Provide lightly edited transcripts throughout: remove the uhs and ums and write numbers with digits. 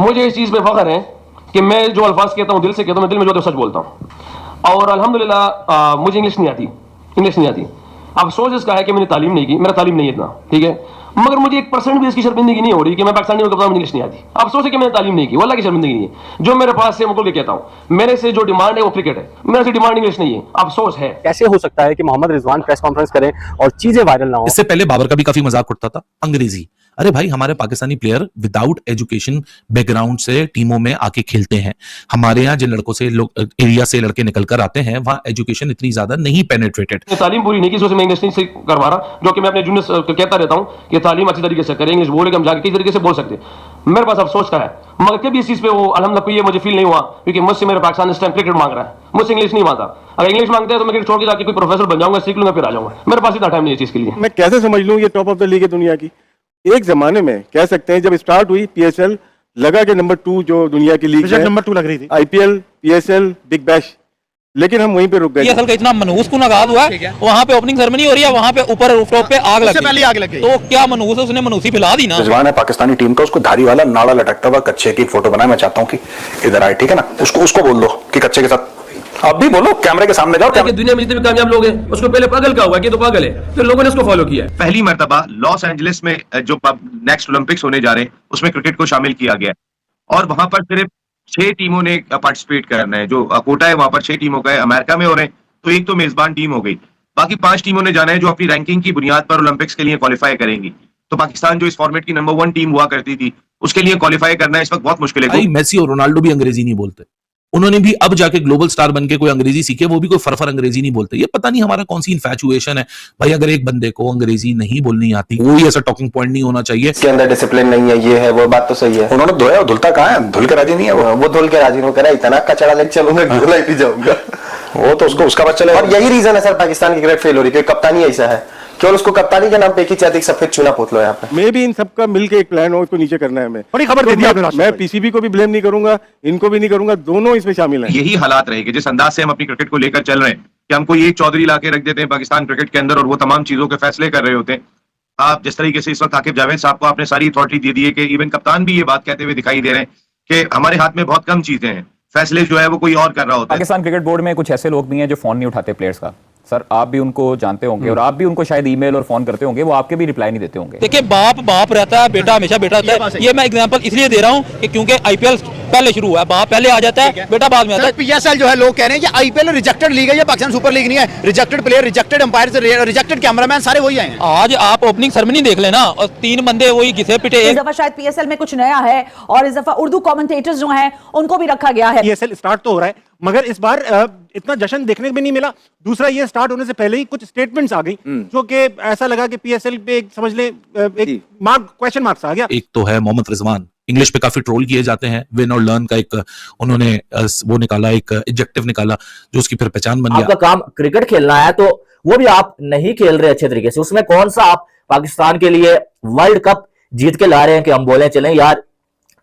मुझे इस चीज़ पे फख्र है कि मैं जो अल्फाज कहता हूँ दिल से कहता हूँ, मैं दिल में जो सच बोलता हूँ। और अल्हम्दुलिल्लाह मुझे इंग्लिश नहीं आती। अफसोस इसका है कि मैंने तालीम नहीं की, मेरा तालीम नहीं है इतना, ठीक है, मगर मुझे 1% भी इसकी शर्मिंदगी नहीं हो रही कि मैं पाकिस्तानी होकर मुझे इंग्लिश नहीं आती। अफसोस है कि मैंने तालीम नहीं की, वल्लाह की शर्मिंदगी नहीं है। जो मेरे पास से मुकुल के कहता हूँ, मेरे से जो डिमांड है वो क्रिकेट है, मेरे से डिमांड इंग्लिश नहीं है। अफसोस है। कैसे हो सकता है कि मोहम्मद रिजवान प्रेस कॉन्फ्रेंस करें और चीजें वायरल ना हो? इससे पहले बाबर का भी काफी मजाक उड़ता था, अंग्रेजी। अरे भाई, हमारे Pakistani player without education background से टीमों में आके खेलते हैं। हमारे यहाँ जिन लड़कों से एरिया से लड़के निकल कर आते हैं, वहां एजुकेशन इतनी ज्यादा नहीं पेनिट्रेटेड। तालीम पूरी नहीं की, मैं इंग्लिश नहीं करवा रहा, जो कि मैं अपने जूनियर कहता रहता हूँ कि तालीम अच्छी तरीके से करें, इंग्लिश बोले हम जाके किस तरीके से बोल सकते। मेरे पास अफसोस का है, मगर कभी इस चीज पे वो अल्हम्दुलिल्लाह ये मुझे फील नहीं हुआ, क्योंकि मुझसे मेरे पाकिस्तान इस टाइम क्रिकेट मांग रहा है, मुझसे इंग्लिश नहीं मांगता। अगर इंग्लिश मांगते हैं तो मैं क्रिकेट छोड़ के जाके कोई प्रोफेसर बन जाऊंगा, सीख लूंगा, फिर आ जाऊंगा। मेरे पास इतना टाइम नहीं है चीज के लिए। मैं कैसे समझ लूं ये टॉप ऑफ द लीग है दुनिया की? एक जमाने में कह सकते हैं जब स्टार्ट हुई पीएसएल, लगा कि नंबर 2 जो दुनिया की लीग है, नंबर 2 लग रही थी, आईपीएल, पीएसएल, बिग बैश, लेकिन हम वहीं पे रुक गए। पीएसएल का इतना मनहूस कुन आगाज हुआ है, वहाँ पे ओपनिंग सेरेमनी हो रही है, वहाँ पे ऊपर रूफटॉप पे आग लग गई। तो क्या मनहूस है, उसने मनहूसी फैला दी ना। रिजवान है पाकिस्तानी टीम का, उसको धारी वाला नाड़ा लटकता हुआ कच्चे की फोटो बनाए। मैं चाहता हूँ कि इधर आए, ठीक है ना, उसको बोल दो कि कच्चे के साथ आप भी बोलो, कैमरे के सामने जाओ। दुनिया में जितने भी कामयाब लोग हैं, उसको पहले पागल का हुआ कि तो पागल है, फिर लोगों ने उसको फॉलो किया। पहली मर्तबा लॉस एंजलिस में जो नेक्स्ट ओलंपिक्स होने जा रहे हैं उसमें क्रिकेट को शामिल किया गया है और वहां पर सिर्फ 6 टीमों ने पार्टिसिपेट करना है। जो कोटा है वहां पर 6 टीमों का है। अमेरिका में हो रहे हैं तो एक तो मेजबान टीम हो गई, बाकी 5 टीमों ने जाना है जो अपनी रैंकिंग की बुनियाद पर ओलंपिक्स के लिए क्वालिफाई करेंगी। तो पाकिस्तान जो इस फॉर्मेट की नंबर 1 टीम हुआ करती थी, उसके लिए क्वालिफाई करना इस वक्त बहुत मुश्किल है। मेसी और रोनाल्डो भी अंग्रेजी नहीं बोलते, उन्होंने भी अब जाके ग्लोबल स्टार बनके कोई अंग्रेजी सीखे, वो भी कोई फरफर अंग्रेजी नहीं बोलते। ये पता नहीं हमारा कौन सी इन्फैचुएशन है भाई। अगर एक बंदे को अंग्रेजी नहीं बोलनी आती, वो ही ऐसा टॉकिंग पॉइंट नहीं होना चाहिए। इसके अंदर डिसिप्लिन नहीं है, ये है, वो बात तो सही है। उन्होंने धोया, धुलता कहाँ है? धुल के राजी नहीं है वो धुल के राजी नहीं करा, इतना कचड़ा लेके चलूंगा, धुला ही जाऊंगा। वो तो उसका बात चले। और यही रीजन है सर पाकिस्तान की क्रिकेट फेल हो रही है, कप्तानी ऐसा है, केवल उसको कप्तानी के नाम पे एक ही चाहती सफेद चूना पोत लो यहाँ पे। मैं भी इन सबका मिलके एक प्लान हो, इसको नीचे करना है। मैं बड़ी खबर दे दी आपने। मैं पीसीबी को भी ब्लेम नहीं करूंगा, इनको भी नहीं करूंगा, दोनों इसमें शामिल हैं। यही हालात रहेंगे जिस अंदाज से हम अपनी क्रिकेट को लेकर चल रहे हैं कि हम कोई एक चौधरी लाके रख देते हैं पाकिस्तान क्रिकेट के अंदर और वो तमाम चीजों के फैसले कर रहे होते हैं। आप जिस तरीके से इस वक्त आकिब जावेद साहब को आपने सारी अथॉरिटी दे दी है कि इवन कप्तान भी ये बात कहते हुए दिखाई दे रहे हैं कि हमारे हाथ में बहुत कम चीजें हैं, फैसले जो है वो कोई और कर रहा होता है। पाकिस्तान क्रिकेट बोर्ड में कुछ ऐसे लोग भी हैं जो फोन नहीं उठाते प्लेयर्स का। सर आप भी उनको जानते होंगे और आप भी उनको शायद ईमेल और फोन करते होंगे, वो आपके भी रिप्लाई नहीं देते होंगे। देखिए, बाप रहता है, बेटा हमेशा बेटा रहता है। ये मैं एग्जांपल इसलिए दे रहा हूँ कि क्योंकि आईपीएल पहले शुरू हुआ है, बाप पहले आ जाता है, बेटा बाद में आता है। पीएसएल जो है लोग कह रहे हैं कि आईपीएल रिजेक्टेड लीग है, ये पाकिस्तान सुपर लीग नहीं है। Rejected player, rejected umpire, rejected cameraman सारे वही आए हैं। आज आप ओपनिंग सेरेमनी देख लेना और 3 बंदे वही घिसे पिटे। इस दफा शायद पीएसएल में कुछ नया है और इस दफा उर्दू कमेंटेटर्स जो हैं उनको भी रखा गया है। पीएसएल स्टार्ट तो हो रहा है मगर इस बार इतना जश्न देखने को भी नहीं मिला। दूसरा, ये स्टार्ट होने से पहले ही कुछ स्टेटमेंट्स आ गई जो कि ऐसा लगा कि पीएसएल पे समझ ले एक क्वेश्चन मार्क्स आ गया। एक तो है मोहम्मद रिजवान, इंग्लिश पे काफी ट्रोल किए जाते हैं। विन और लर्न का एक उन्होंने वो निकाला, एक एडजेक्टिव निकाला जो उसकी फिर पहचान बन गया। आपका काम क्रिकेट खेलना है तो वो भी आप नहीं खेल रहे अच्छे तरीके से, उसमें कौन सा आप पाकिस्तान के लिए वर्ल्ड कप जीत के ला रहे हैं कि हम बोले चलें यार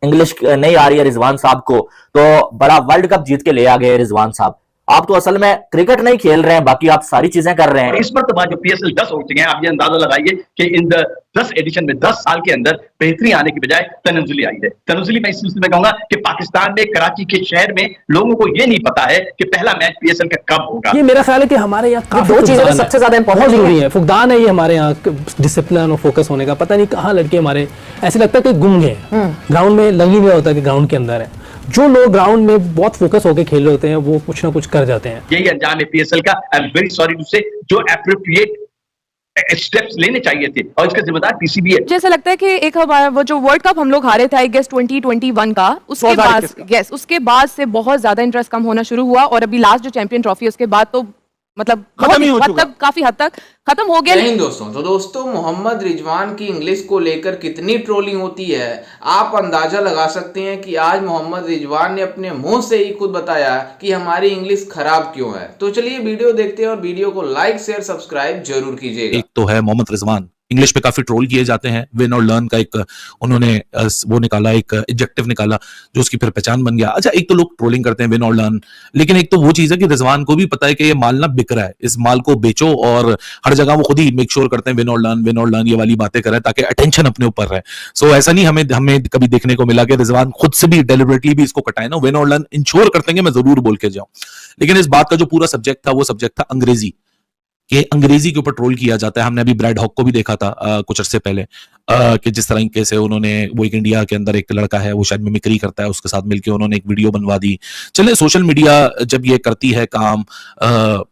इंग्लिश नहीं आ रही है रिजवान साहब को, तो बड़ा वर्ल्ड कप जीत के ले आ गए रिजवान साहब। आप तो असल में क्रिकेट नहीं खेल रहे हैं, बाकी आप सारी चीजें कर रहे हैं। इस मरतबा जो पीएसएल 10 हो चुके हैं, आप ये अंदाजा लगाइए कि इन 10 एडिशन में 10 साल के अंदर बेहतरी आने की बजाय तनज़ुली आई है। तनज़ुली मैं इस सिलसिले में कहूंगा कि पाकिस्तान में कराची के शहर में लोगों को ये नहीं पता है कि पहला मैच पीएसएल का कब होगा। ये मेरा ख्याल है कि हमारे यहाँ 2 चीजें सबसे ज्यादा इंपॉर्टेंट जरूरी है। फुकदान है ये हमारे यहाँ, डिसिप्लिन और फोकस होने का। पता नहीं कहाँ लड़के हमारे ऐसे लगता है कि गुम गए, ग्राउंड में लग ही नहीं होता कि ग्राउंड के अंदर है। जो लोग ग्राउंड में बहुत फोकस होकर खेल रहे होते हैं वो कुछ ना कुछ कर जाते हैं। यही अंजाम है पीएसएल का। I am very sorry to say, जो एप्रोप्रिएट स्टेप्स लेने चाहिए थे और इसका जिम्मेदार पीसीबी है। जैसा लगता है कि एक हमारा वो जो वर्ल्ड कप हम लोग हारे थे आई गेस 2021 का, उसके बाद से बहुत ज्यादा इंटरेस्ट कम होना शुरू हुआ और अभी लास्ट जो चैंपियन ट्रॉफी उसके बाद तो मतलब काफी हद तक खत्म हो गया। नहीं दोस्तों, तो दोस्तों मोहम्मद रिजवान की इंग्लिश को लेकर कितनी ट्रोलिंग होती है आप अंदाजा लगा सकते हैं कि आज मोहम्मद रिजवान ने अपने मुंह से ही खुद बताया कि हमारी इंग्लिश खराब क्यों है। तो चलिए वीडियो देखते हैं और वीडियो को लाइक शेयर सब्सक्राइब जरूर कीजिएगा। एक तो है मोहम्मद रिजवान, इंग्लिश पे काफी ट्रोल किए जाते हैं। विन और लर्न का एक उन्होंने वो निकाला, एक एडजेक्टिव निकाला जो उसकी फिर पहचान बन गया। अच्छा, एक तो लोग ट्रोलिंग करते हैं विन और लर्न, लेकिन एक तो वो चीज है कि रिजवान को भी पता है कि ये माल ना बिक रहा है, इस माल को बेचो, और हर जगह वो खुद ही मेक श्योर करते हैं विन और लर्न ये वाली बातें करें ताकि अटेंशन अपने ऊपर रहे। सो ऐसा नहीं हमें कभी देखने को मिला कि रिजवान खुद से भी डेलिबरेटली भी इसको कटाए ना, विन और लर्न इंश्योर करते हैं मैं जरूर बोल के जाऊं। लेकिन इस बात का जो पूरा सब्जेक्ट था वो सब्जेक्ट था अंग्रेजी, कि अंग्रेजी के ऊपर ट्रोल किया जाता है। हमने अभी ब्रैड हॉक को भी देखा था कुछ अर्से पहले कि जिस तरीके से उन्होंने, वो एक इंडिया के अंदर एक लड़का है वो शायद मिमिक्री करता है, उसके साथ मिलकर उन्होंने एक वीडियो बनवा दी। चले, सोशल मीडिया जब ये करती है काम,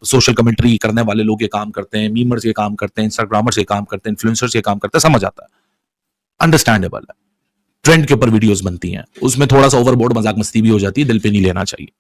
सोशल कमेंट्री करने वाले लोग ये काम करते हैं, मीमर्स ये काम करते हैं, इंस्टाग्रामर्स ये काम करते हैं, इन्फ्लुएंसर्स ये काम करते हैं, समझ आता है, अंडरस्टैंडेबल है। ट्रेंड के ऊपर वीडियोस बनती हैं, उसमें थोड़ा सा ओवरबोर्ड मजाक मस्ती भी हो जाती है, दिल पे नहीं लेना चाहिए।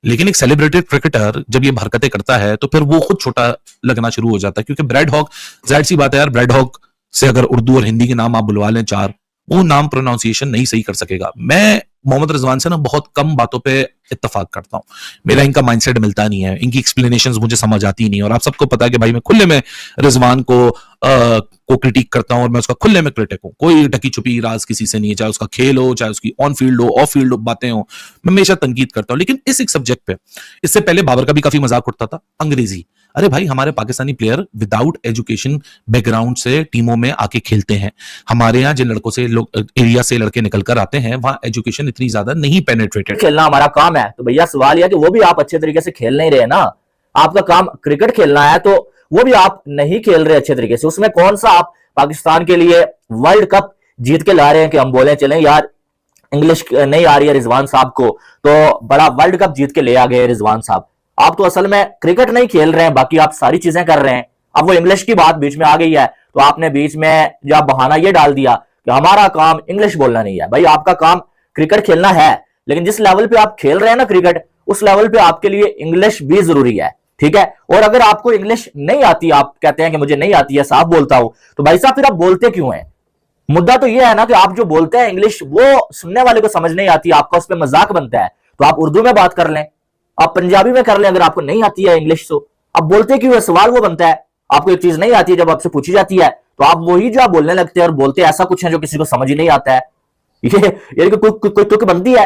लेकिन एक सेलिब्रेटेड क्रिकेटर जब ये हरकतें करता है तो फिर वो खुद छोटा लगना शुरू हो जाता है, क्योंकि ब्रैड हॉक, जाहिर सी बात है यार, ब्रैड हॉक से अगर उर्दू और हिंदी के नाम आप बुलवा लें चार, वो नाम प्रोनाउंसिएशन नहीं सही कर सकेगा। मैं मोहम्मद रिजवान से ना बहुत कम बातों पे इत्तेफाक करता हूं, मेरा इनका माइंडसेट मिलता नहीं है, इनकी एक्सप्लेनेशंस मुझे समझ आती नहीं, और आप सबको पता है कि भाई मैं खुले में रिजवान को क्रिटिक करता हूं, और मैं उसका खुले में क्रिटिक हूं, कोई ढकी छुपी राज किसी से नहीं है, चाहे उसका खेल हो, चाहे उसकी ऑन फील्ड हो, ऑफ फील्ड बातें हो, मैं हमेशा तनकीद करता हूं। लेकिन इस एक सब्जेक्ट पे, इससे पहले बाबर का भी काफी मजाक उठता था, अंग्रेजी। अरे भाई, हमारे Pakistani player without education background से टीमों में आके खेलते हैं। हमारे यहाँ जिन लड़कों से लोग एरिया से लड़के निकल कर आते हैं, वहां एजुकेशन इतनी ज्यादा नहीं पेनिट्रेटेड। खेलना हमारा काम है, तो भैया सवाल यह कि वो भी आप अच्छे तरीके से खेल नहीं रहे ना। आपका काम क्रिकेट खेलना है, तो वो भी आप नहीं खेल रहे अच्छे तरीके से। उसमें कौन सा आप पाकिस्तान के लिए वर्ल्ड कप जीत के ला रहे हैं कि हम बोले चलें यार इंग्लिश नहीं आ रही है रिजवान साहब को, तो बड़ा वर्ल्ड कप जीत के ले आ गए रिजवान साहब। आप तो असल में क्रिकेट नहीं खेल रहे हैं, बाकी आप सारी चीजें कर रहे हैं। अब वो इंग्लिश की बात बीच में आ गई है, तो आपने बीच में जब बहाना ये डाल दिया कि हमारा काम इंग्लिश बोलना नहीं है। भाई, आपका काम क्रिकेट खेलना है, लेकिन जिस लेवल पे आप खेल रहे हैं ना क्रिकेट, उस लेवल पे आपके लिए इंग्लिश भी जरूरी है, ठीक है। और अगर आपको इंग्लिश नहीं आती, आप कहते हैं कि मुझे नहीं आती है, साफ बोलता हूं, तो भाई साहब फिर आप बोलते क्यों हैं? मुद्दा तो यह है ना कि आप जो बोलते हैं इंग्लिश, वो सुनने वाले को समझ नहीं आती, आपका उस पर मजाक बनता है, तो आप उर्दू में बात कर लें, आप पंजाबी में कर लें। अगर आपको नहीं आती है इंग्लिश, तो आप बोलते क्यों है? सवाल वो बनता है। आपको एक चीज नहीं आती है, जब आपसे पूछी जाती है, तो आप वही जो आप बोलने लगते हैं और बोलते ऐसा कुछ है जो किसी को समझ ही नहीं आता है। ये कोई तुक बनती है।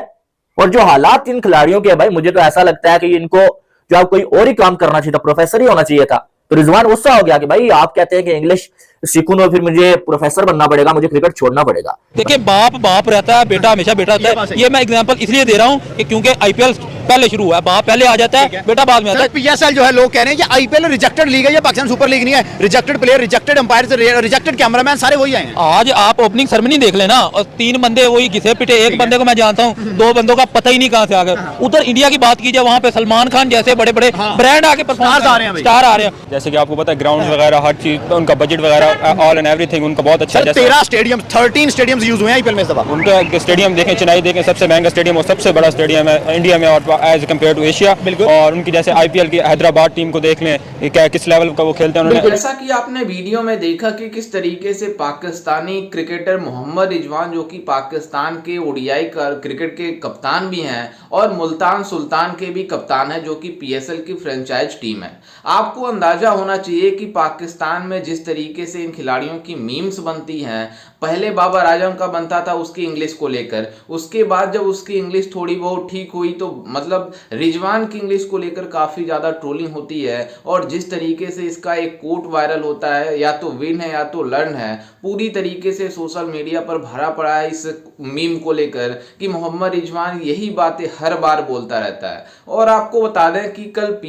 और जो हालात इन खिलाड़ियों के, भाई मुझे तो ऐसा लगता है कि इनको जो आप कोई और ही काम करना चाहिए था, प्रोफेसर ही होना चाहिए था। तो रिजवान गुस्सा हो गया कि भाई आप कहते हैं कि इंग्लिश सीखूं तो फिर मुझे प्रोफेसर बनना पड़ेगा, मुझे क्रिकेट छोड़ना पड़ेगा। देखिए, बाप रहता है, बेटा हमेशा बेटा रहता है। ये मैं एग्जांपल इसलिए दे रहा हूं कि क्योंकि आईपीएल पहले शुरू हुआ है, बाप पहले आ जाता है, बेटा बाद में आता है। पीएसएल जो है, लोग कह रहे हैं कि आईपीएल रिजेक्टेड लीग है, ये पाकिस्तान सुपर लीग नहीं है। Rejected player, rejected umpire, rejected cameraman, सारे वही आए हैं। आज आप ओपनिंग सेरेमनी देख लेना, और 3 बंदे वही घिसे पिटे, एक बंदे को मैं जानता हूँ, 2 बंदों का पता ही नहीं कहां से आ गए। उधर इंडिया की बात कीजिए, वहां पे सलमान खान जैसे बड़े बड़े ब्रांड आके परफॉर्म आ रहे हैं, स्टार आ रहे हैं। जैसे कि आपको पता है ग्राउंड वगैरह हर चीज, उनका बजट वगैरह ऑल एंड एवरीथिंग उनका बहुत अच्छा है। 13 स्टेडियम, 13 स्टेडियम्स यूज हुए हैं आईपीएल में इस दफा। उनका स्टेडियम देखें, चेन्नई देखें, सबसे महंगा स्टेडियम और सबसे बड़ा स्टेडियम है इंडिया में और एज कम्पेयर टू एशिया। और उनकी जैसे आईपीएल की हैदराबाद टीम को देख लें, क्या किस लेवल का वो खेलते हैं उन्होंने। जैसा कि आपने वीडियो में देखा कि किस तरीके से पाकिस्तानी क्रिकेटर मोहम्मद रिजवान, जो कि पाकिस्तान के ओडीआई क्रिकेट के कप्तान भी हैं और मुल्तान सुल्तान के भी कप्तान हैं, जो कि पीएसएल की फ्रेंचाइज टीम है। आपको अंदाजा होना चाहिए कि पाकिस्तान में जिस तरीके से इन खिलाड़ियों की मीम्स बनती हैं, पहले बाबर आजम का बनता था उसकी इंग्लिश को लेकर, उसके बाद जब उसकी इंग्लिश थोड़ी बहुत ठीक हुई तो मतलब रिजवान की इंग्लिश को लेकर काफ़ी ज़्यादा ट्रोलिंग होती है। और जिस तरीके से इसका एक कोट वायरल होता है, या तो विन है या तो लर्न है, पूरी तरीके से सोशल मीडिया पर भरा पड़ा है इस मीम को लेकर कि मोहम्मद रिजवान यही बातें हर बार बोलता रहता है। और आपको बता दें कि कल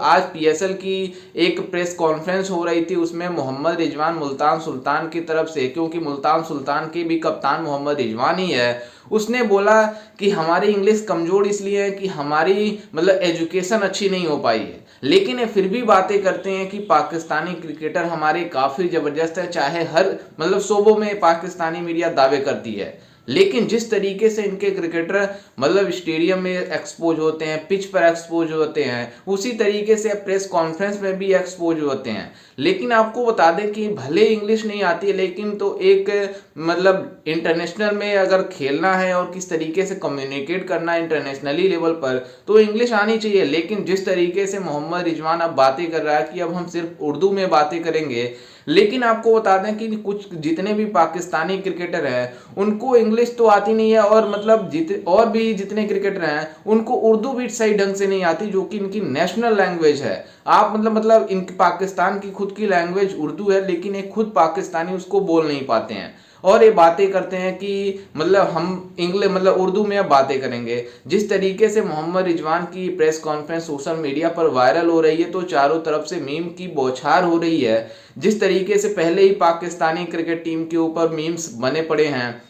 आज पीएसएल की एक प्रेस कॉन्फ्रेंस हो रही थी, उसमें मोहम्मद रिजवान मुल्तान सुल्तान की तरफ से, क्योंकि मुल्तान सुल्तान के भी कप्तान मोहम्मद रिजवान ही है, उसने बोला कि हमारी इंग्लिश कमजोर इसलिए है कि हमारी मतलब एजुकेशन अच्छी नहीं हो पाई है, लेकिन ये फिर भी बातें करते हैं कि पाकिस्तानी क्रिकेटर हमारे काफ़ी ज़बरदस्त है, चाहे हर मतलब शोबों में पाकिस्तानी मीडिया दावे करती है। लेकिन जिस तरीके से इनके क्रिकेटर मतलब स्टेडियम में एक्सपोज होते हैं, पिच पर एक्सपोज होते हैं, उसी तरीके से प्रेस कॉन्फ्रेंस में भी एक्सपोज होते हैं। लेकिन आपको बता दें कि भले इंग्लिश नहीं आती है, लेकिन तो एक मतलब इंटरनेशनल में अगर खेलना है और किस तरीके से कम्युनिकेट करना है इंटरनेशनली लेवल पर, तो इंग्लिश आनी चाहिए। लेकिन जिस तरीके से मोहम्मद रिजवान अब बातें कर रहा है कि अब हम सिर्फ उर्दू में बातें करेंगे, लेकिन आपको बता दें कि कुछ जितने भी पाकिस्तानी क्रिकेटर हैं उनको इंग्लिश तो आती नहीं है, और मतलब और भी जितने क्रिकेटर हैं उनको उर्दू भी सही ढंग से नहीं आती, जो कि इनकी नेशनल लैंग्वेज है। आप मतलब इनकी पाकिस्तान की खुद की लैंग्वेज उर्दू है, लेकिन एक खुद पाकिस्तानी उसको बोल नहीं पाते हैं और ये बातें करते हैं कि मतलब हम इंग्लिश उर्दू में अब बातें करेंगे। जिस तरीके से मोहम्मद रिजवान की प्रेस कॉन्फ्रेंस सोशल मीडिया पर वायरल हो रही है तो चारों तरफ से मीम की बौछार हो रही है। जिस तरीके से पहले ही पाकिस्तानी क्रिकेट टीम के ऊपर मीम्स बने पड़े हैं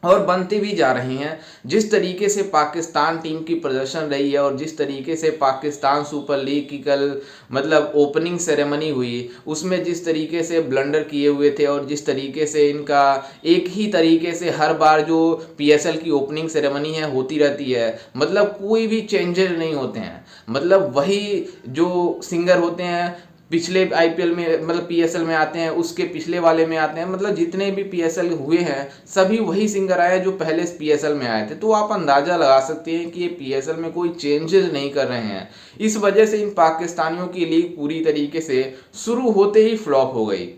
और बनती भी जा रही हैं, जिस तरीके से पाकिस्तान टीम की प्रदर्शन रही है और जिस तरीके से पाकिस्तान सुपर लीग की कल ओपनिंग सेरेमनी हुई उसमें जिस तरीके से ब्लंडर किए हुए थे और जिस तरीके से इनका एक ही तरीके से हर बार जो पीएसएल की ओपनिंग सेरेमनी है होती रहती है, कोई भी चेंजेस नहीं होते हैं। वही जो सिंगर होते हैं पिछले आईपीएल में पीएसएल में आते हैं, उसके पिछले वाले में आते हैं, जितने भी पीएसएल हुए हैं सभी वही सिंगर आए जो पहले पीएसएल में आए थे। तो आप अंदाजा लगा सकते हैं कि ये पीएसएल में कोई चेंजेस नहीं कर रहे हैं। इस वजह से इन पाकिस्तानियों की लीग पूरी तरीके से शुरू होते ही फ्लॉप हो गई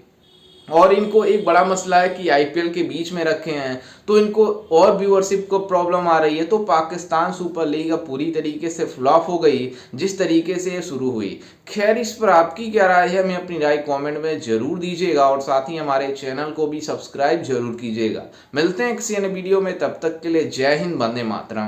और इनको एक बड़ा मसला है कि आईपीएल के बीच में रखे हैं तो इनको और व्यूअरशिप को प्रॉब्लम आ रही है। तो पाकिस्तान सुपर लीग अब पूरी तरीके से फ्लॉप हो गई जिस तरीके से ये शुरू हुई। खैर, इस पर आपकी क्या राय है हमें अपनी राय कमेंट में जरूर दीजिएगा और साथ ही हमारे चैनल को भी सब्सक्राइब जरूर कीजिएगा। मिलते हैं किसी अन्य वीडियो में, तब तक के लिए जय हिंद, वंदे मातरम।